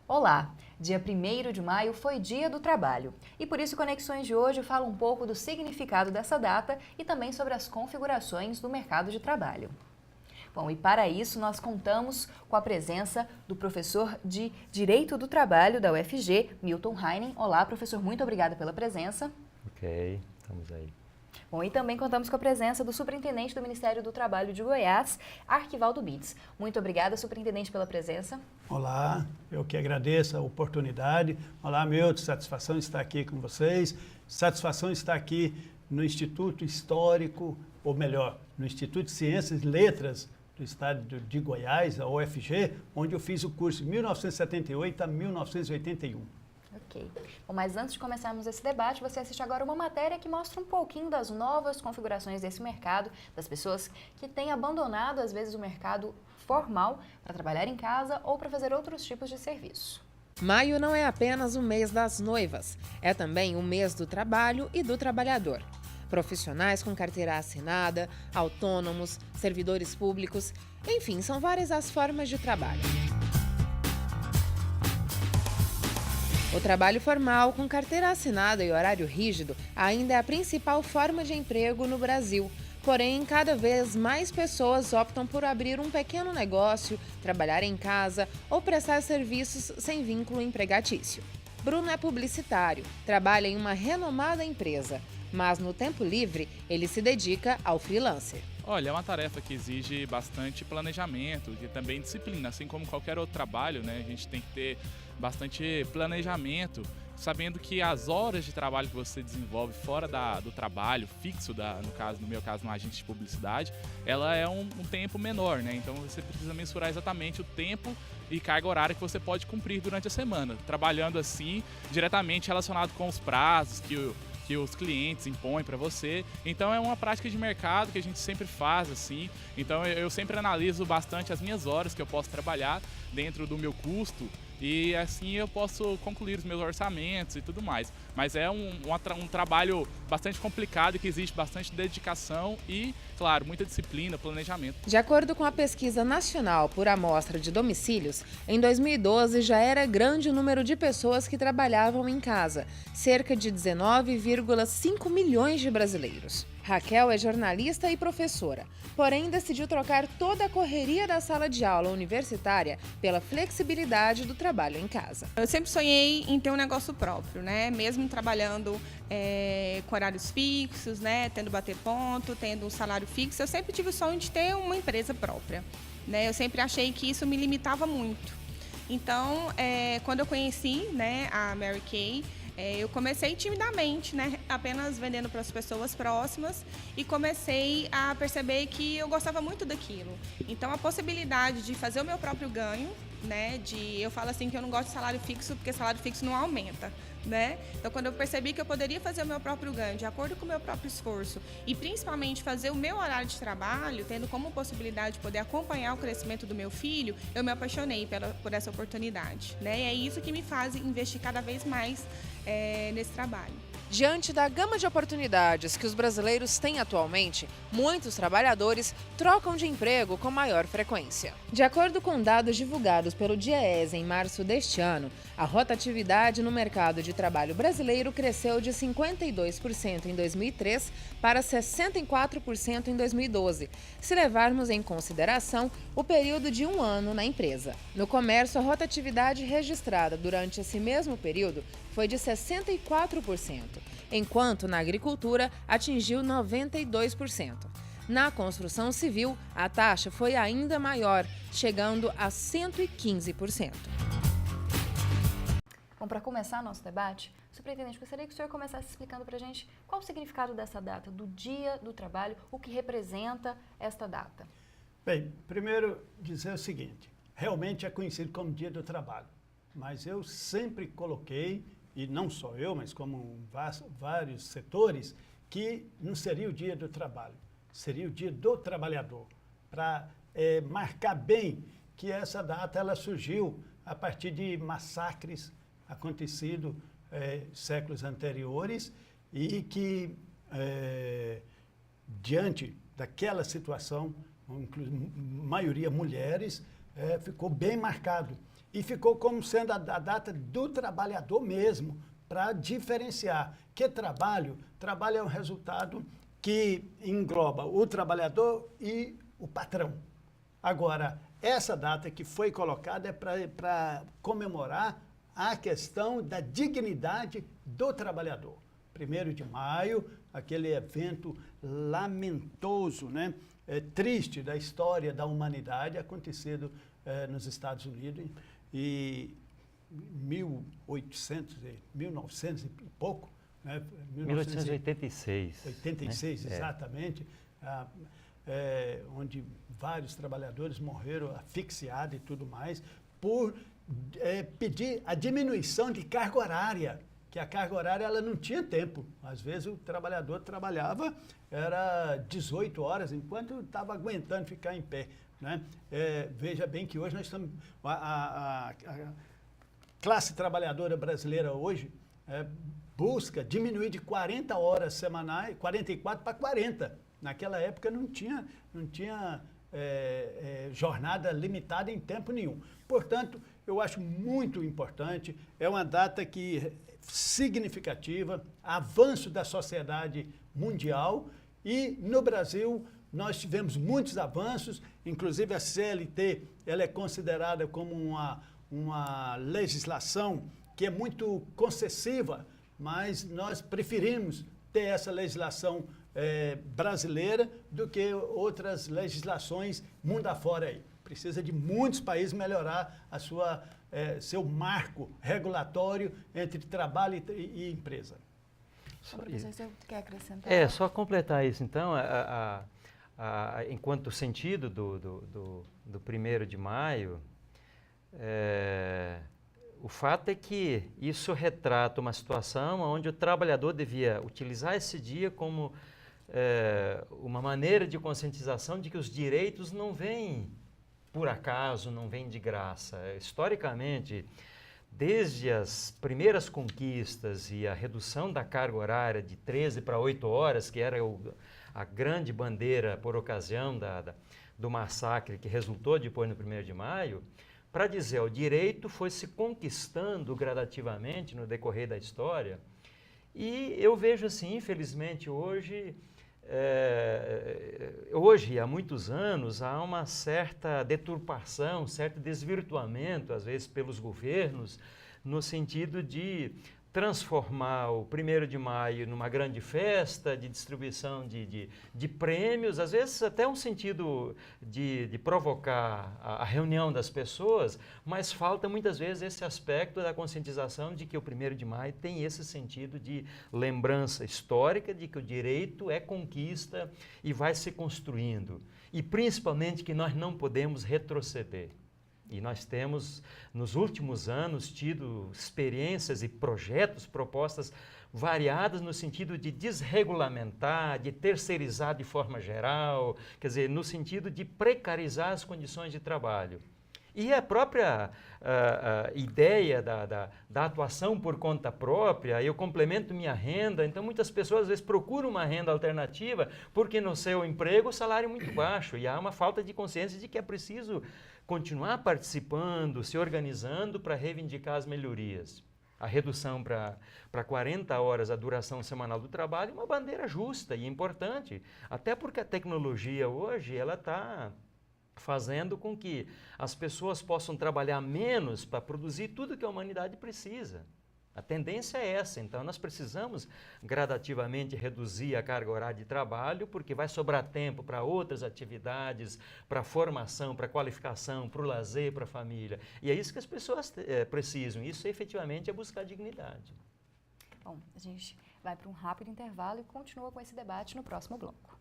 Olá! Dia 1º de maio foi Dia do Trabalho e por isso Conexões de hoje fala um pouco do significado dessa data e também sobre as configurações do mercado de trabalho. Bom, e para isso nós contamos com a presença do professor de Direito do Trabalho da UFG, Milton Heinen. Olá, professor, muito obrigada pela presença. Ok, estamos aí. Bom, e também contamos com a presença do superintendente do Ministério do Trabalho de Goiás, Arquivaldo Bitts. Muito obrigada, superintendente, pela presença. Olá, eu que agradeço a oportunidade. Olá, Milton, satisfação estar aqui com vocês. Satisfação estar aqui no Instituto Histórico, ou melhor, no Instituto de Ciências e Letras do Estado de Goiás, a UFG, onde eu fiz o curso de 1978 a 1981. Ok. Bom, mas antes de começarmos esse debate, você assiste agora uma matéria que mostra um pouquinho das novas configurações desse mercado, das pessoas que têm abandonado, às vezes, o mercado formal para trabalhar em casa ou para fazer outros tipos de serviço. Maio não é apenas o mês das noivas, é também o mês do trabalho e do trabalhador. Profissionais com carteira assinada, autônomos, servidores públicos, enfim, são várias as formas de trabalho. O trabalho formal, com carteira assinada e horário rígido, ainda é a principal forma de emprego no Brasil. Porém, cada vez mais pessoas optam por abrir um pequeno negócio, trabalhar em casa ou prestar serviços sem vínculo empregatício. Bruno é publicitário, trabalha em uma renomada empresa, mas no tempo livre ele se dedica ao freelancer. Olha, é uma tarefa que exige bastante planejamento e também disciplina, assim como qualquer outro trabalho, né? A gente tem que ter bastante planejamento, sabendo que as horas de trabalho que você desenvolve fora do trabalho fixo, no meu caso, no agente de publicidade, ela é um tempo menor, né? Então você precisa mensurar exatamente o tempo e carga horária que você pode cumprir durante a semana, trabalhando assim, diretamente relacionado com os prazos que os clientes impõem para você. Então é uma prática de mercado que a gente sempre faz assim. Então eu sempre analiso bastante as minhas horas que eu posso trabalhar dentro do meu custo e assim eu posso concluir os meus orçamentos e tudo mais. Mas é um trabalho bastante complicado e que exige bastante dedicação e, claro, muita disciplina, planejamento. De acordo com a pesquisa nacional por amostra de domicílios, em 2012 já era grande o número de pessoas que trabalhavam em casa, cerca de 19,5 milhões de brasileiros. Raquel é jornalista e professora, porém decidiu trocar toda a correria da sala de aula universitária pela flexibilidade do trabalho em casa. Eu sempre sonhei em ter um negócio próprio, né? Mesmo trabalhando com horários fixos, né? Tendo bater ponto, tendo um salário fixo, eu sempre tive o sonho de ter uma empresa própria, né? Eu sempre achei que isso me limitava muito. Então, quando eu conheci, né, a Mary Kay, eu comecei timidamente, né, apenas vendendo para as pessoas próximas e comecei a perceber que eu gostava muito daquilo. Então, a possibilidade de fazer o meu próprio ganho, né, eu falo assim que eu não gosto de salário fixo porque salário fixo não aumenta, né? Então, quando eu percebi que eu poderia fazer o meu próprio ganho de acordo com o meu próprio esforço e principalmente fazer o meu horário de trabalho, tendo como possibilidade de poder acompanhar o crescimento do meu filho, eu me apaixonei por essa oportunidade, né? E é isso que me faz investir cada vez mais nesse trabalho. Diante da gama de oportunidades que os brasileiros têm atualmente, muitos trabalhadores trocam de emprego com maior frequência. De acordo com dados divulgados pelo DIEESE em março deste ano, a rotatividade no mercado de trabalho brasileiro cresceu de 52% em 2003 para 64% em 2012, se levarmos em consideração o período de um ano na empresa. No comércio, a rotatividade registrada durante esse mesmo período foi de 64%, enquanto na agricultura atingiu 92%. Na construção civil, a taxa foi ainda maior, chegando a 115%. Bom, para começar nosso debate, superintendente, gostaria que o senhor começasse explicando para a gente qual o significado dessa data, do Dia do Trabalho, o que representa esta data. Bem, primeiro dizer o seguinte, realmente é conhecido como Dia do Trabalho, mas eu sempre coloquei, e não só eu, mas como vários setores, que não seria o Dia do Trabalho, seria o Dia do Trabalhador, para marcar bem que essa data ela surgiu a partir de massacres acontecidos séculos anteriores e que, diante daquela situação, maioria mulheres, ficou bem marcado. e ficou como sendo a data do trabalhador mesmo, para diferenciar que trabalho é um resultado que engloba o trabalhador e o patrão. Agora, essa data que foi colocada é para comemorar a questão da dignidade do trabalhador. 1º de maio, aquele evento lamentoso, né? Triste da história da humanidade, acontecido nos Estados Unidos e 1900 e pouco, né? 1886. 86, né? exatamente, onde vários trabalhadores morreram asfixiados e tudo mais, por pedir a diminuição de carga horária, que a carga horária ela não tinha tempo. Às vezes o trabalhador trabalhava, era 18 horas, enquanto estava aguentando ficar em pé, né? Veja bem que hoje nós estamos... A classe trabalhadora brasileira hoje busca diminuir de 40 horas semanais, 44 para 40. Naquela época não tinha jornada limitada em tempo nenhum. Portanto, eu acho muito importante, é uma data que significativa, avanço da sociedade mundial, e no Brasil nós tivemos muitos avanços, inclusive a CLT ela é considerada como uma legislação que é muito concessiva, mas nós preferimos ter essa legislação brasileira do que outras legislações mundo afora aí. Precisa de muitos países melhorar seu marco regulatório entre trabalho e empresa. Professor, você quer acrescentar? Só completar isso, então, enquanto sentido do 1º de maio, o fato é que isso retrata uma situação onde o trabalhador devia utilizar esse dia como uma maneira de conscientização de que os direitos não vêm por acaso, não vêm de graça. Historicamente, desde as primeiras conquistas e a redução da carga horária de 13 para 8 horas, que era a grande bandeira por ocasião do massacre que resultou depois no 1º de maio, para dizer, o direito foi se conquistando gradativamente no decorrer da história. E eu vejo assim, infelizmente, hoje há muitos anos, há uma certa deturpação, certo desvirtuamento, às vezes pelos governos, no sentido de transformar o 1º de maio numa grande festa de distribuição de prêmios, às vezes até um sentido de provocar a reunião das pessoas, mas falta muitas vezes esse aspecto da conscientização de que o 1º de maio tem esse sentido de lembrança histórica, de que o direito é conquista e vai se construindo, e principalmente que nós não podemos retroceder. E nós temos, nos últimos anos, tido experiências e projetos, propostas variadas no sentido de desregulamentar, de terceirizar de forma geral, quer dizer, no sentido de precarizar as condições de trabalho. E a própria ideia da atuação por conta própria, eu complemento minha renda, então muitas pessoas às vezes procuram uma renda alternativa porque no seu emprego o salário é muito baixo e há uma falta de consciência de que é preciso continuar participando, se organizando para reivindicar as melhorias. A redução para 40 horas a duração semanal do trabalho é uma bandeira justa e importante, até porque a tecnologia hoje ela está fazendo com que as pessoas possam trabalhar menos para produzir tudo que a humanidade precisa. A tendência é essa, então nós precisamos gradativamente reduzir a carga horária de trabalho, porque vai sobrar tempo para outras atividades, para formação, para qualificação, para o lazer, para a família. E é isso que as pessoas precisam, isso efetivamente é buscar dignidade. Bom, a gente vai para um rápido intervalo e continua com esse debate no próximo bloco.